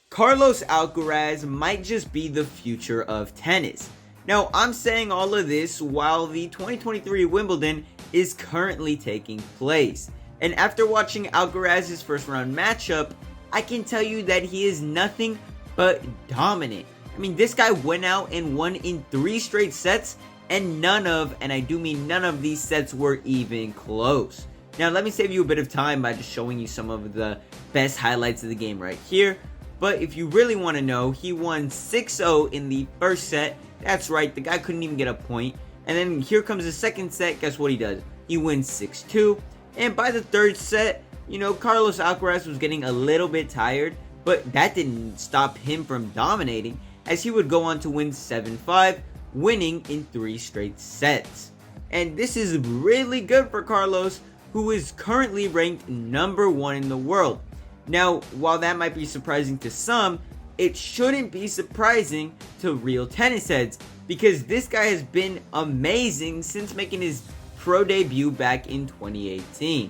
Carlos Alcaraz might just be the future of tennis. Now, I'm saying all of this while the 2023 Wimbledon is currently taking place. And after watching Alcaraz's first round matchup, I can tell you that he is nothing but dominant. I mean, this guy went out and won in 3 straight sets, and and I do mean none of these sets were even close. Now, let me save you a bit of time by just showing you some of the best highlights of the game right here. But if you really want to know, he won 6-0 in the first set. That's right, the guy couldn't even get a point. And then here comes the second set. Guess what he does? He wins 6-2. And by the third set, Carlos Alcaraz was getting a little bit tired, but that didn't stop him from dominating, as he would go on to win 7-5, winning in 3 straight sets. And this is really good for Carlos, who is currently ranked number 1 in the world. Now, while that might be surprising to some, it shouldn't be surprising to real tennis heads, because this guy has been amazing since making his pro debut back in 2018.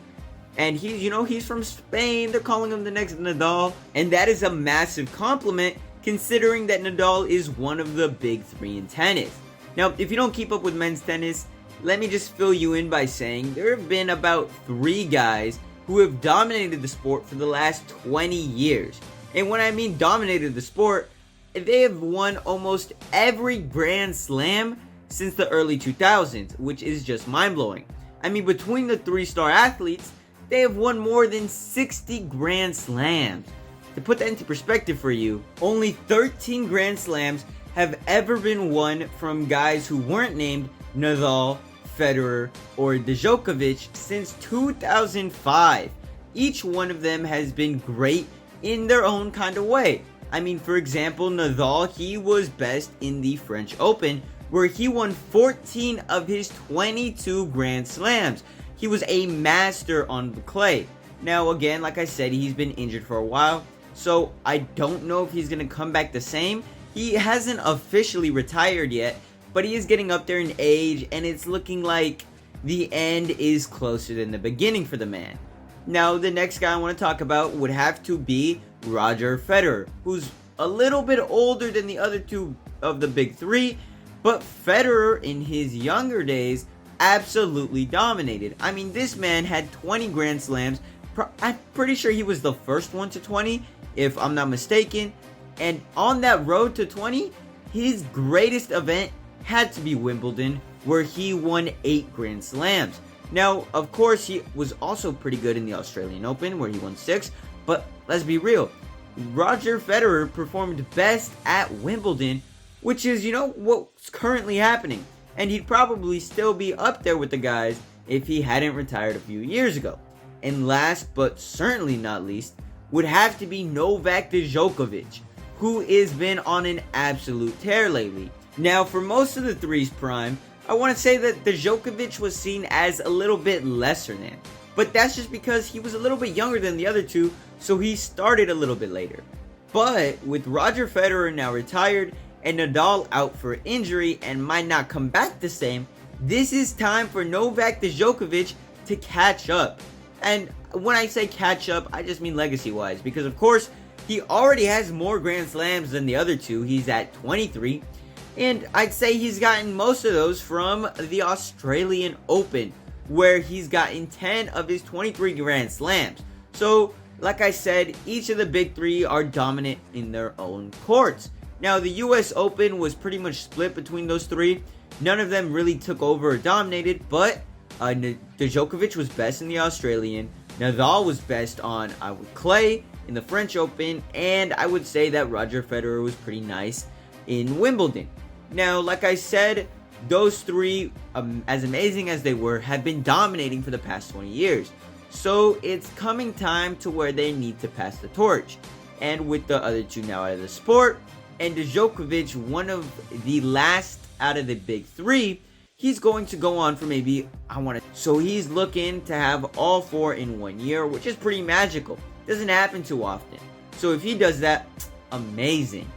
And he's from Spain. They're calling him the next Nadal, and that is a massive compliment considering that Nadal is one of the big 3 in tennis. Now, if you don't keep up with men's tennis, let me just fill you in by saying there have been about 3 guys who have dominated the sport for the last 20 years. And when I mean dominated the sport, they have won almost every Grand Slam since the early 2000s, which is just mind-blowing. I mean, between the 3-star athletes, they have won more than 60 Grand Slams. To put that into perspective for you, only 13 Grand Slams have ever been won from guys who weren't named Nadal, Federer, or Djokovic since 2005. Each one of them has been great in their own kind of way. I mean, for example, Nadal, he was best in the French Open, where he won 14 of his 22 Grand Slams. He was a master on the clay. Now, again, like I said, he's been injured for a while, so I don't know if he's going to come back the same. He hasn't officially retired yet, but he is getting up there in age, and it's looking like the end is closer than the beginning for the man. Now, the next guy I want to talk about would have to be Roger Federer, who's a little bit older than the other 2 of the big 3, but Federer in his younger days absolutely dominated. I mean, this man had 20 Grand Slams. I'm pretty sure he was the first one to 20, if I'm not mistaken. And on that road to 20, his greatest event had to be Wimbledon, where he won 8 Grand Slams. Now, of course, he was also pretty good in the Australian Open, where he won 6, but let's be real, Roger Federer performed best at Wimbledon, which is, what's currently happening. And he'd probably still be up there with the guys if he hadn't retired a few years ago. And last, but certainly not least, would have to be Novak Djokovic, who has been on an absolute tear lately. Now, for most of the 3's prime, I want to say that Djokovic was seen as a little bit lesser than. But that's just because he was a little bit younger than the other 2, so he started a little bit later. But with Roger Federer now retired and Nadal out for injury and might not come back the same, this is time for Novak Djokovic to catch up. And when I say catch up, I just mean legacy-wise, because of course, he already has more Grand Slams than the other 2. He's at 23. And I'd say he's gotten most of those from the Australian Open, where he's gotten 10 of his 23 Grand Slams. So, like I said, each of the big 3 are dominant in their own courts. Now, the US Open was pretty much split between those 3. None of them really took over or dominated, but Djokovic was best in the Australian. Nadal was best on clay in the French Open, and I would say that Roger Federer was pretty nice in Wimbledon. Now, like I said, those 3, as amazing as they were, have been dominating for the past 20 years. So it's coming time to where they need to pass the torch. And with the other 2 now out of the sport, and Djokovic, one of the last out of the big 3, he's going to go on for so he's looking to have all 4 in 1 year, which is pretty magical. Doesn't happen too often. So if he does that, amazing.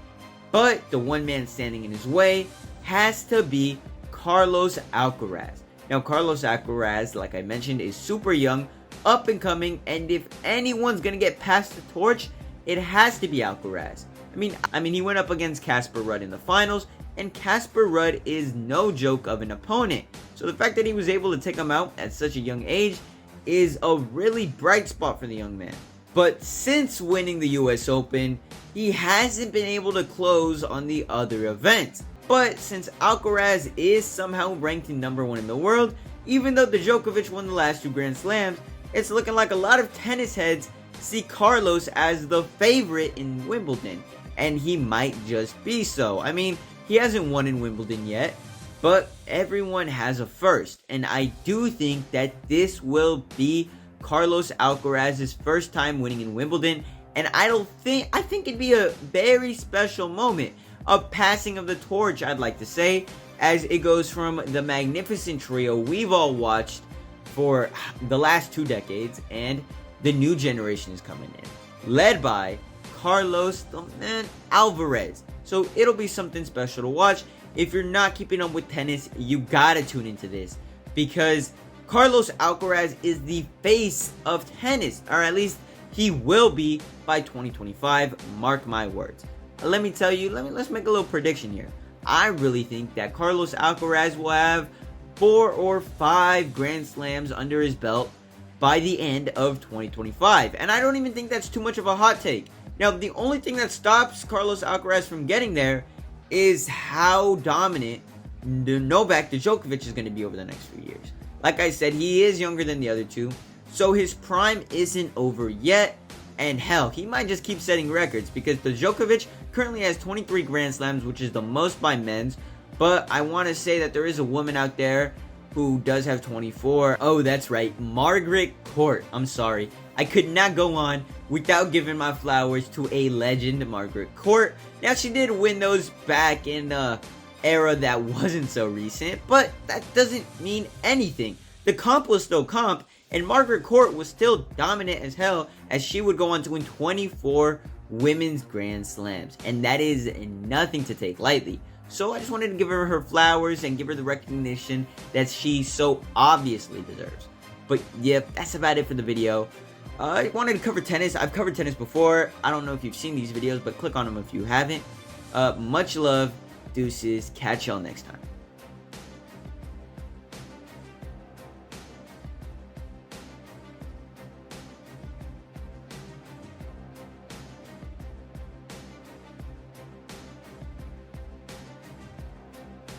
But the one man standing in his way has to be Carlos Alcaraz. Now, Carlos Alcaraz, like I mentioned, is super young, up and coming, and if anyone's going to get past the torch, it has to be Alcaraz. I mean, he went up against Casper Ruud in the finals, and Casper Ruud is no joke of an opponent. So the fact that he was able to take him out at such a young age is a really bright spot for the young man. But since winning the US Open, he hasn't been able to close on the other events. But since Alcaraz is somehow ranked #1 in the world, even though Djokovic won the last 2 Grand Slams, it's looking like a lot of tennis heads see Carlos as the favorite in Wimbledon, and he might just be so. I mean, he hasn't won in Wimbledon yet, but everyone has a first, and I do think that this will be Carlos Alcaraz's first time winning in Wimbledon, and I think it'd be a very special moment, a passing of the torch, I'd like to say, as it goes from the magnificent trio we've all watched for the last 2 decades, and the new generation is coming in, led by Carlos the man Alcaraz. So it'll be something special to watch. If you're not keeping up with tennis, you gotta tune into this, because Carlos Alcaraz is the face of tennis, or at least he will be by 2025, mark my words. Let me tell you, let's make a little prediction here. I really think that Carlos Alcaraz will have 4 or 5 Grand Slams under his belt by the end of 2025, and I don't even think that's too much of a hot take. Now, the only thing that stops Carlos Alcaraz from getting there is how dominant Novak Djokovic is going to be over the next few years. Like I said, he is younger than the other two, so his prime isn't over yet, and hell, he might just keep setting records, because Djokovic currently has 23 Grand Slams, which is the most by men's, but I want to say that there is a woman out there who does have 24. Oh, that's right, Margaret Court. I'm sorry, I could not go on without giving my flowers to a legend, Margaret Court. Now, she did win those back in the era that wasn't so recent, but that doesn't mean anything. The comp was still comp, and Margaret Court was still dominant as hell, as she would go on to win 24 women's Grand Slams, and that is nothing to take lightly. So I just wanted to give her flowers and give her the recognition that she so obviously deserves. But yep, that's about it for the video. I wanted to cover tennis. I've covered tennis before. I don't know if you've seen these videos, but click on them if you haven't. Much love, deuces, catch y'all next time.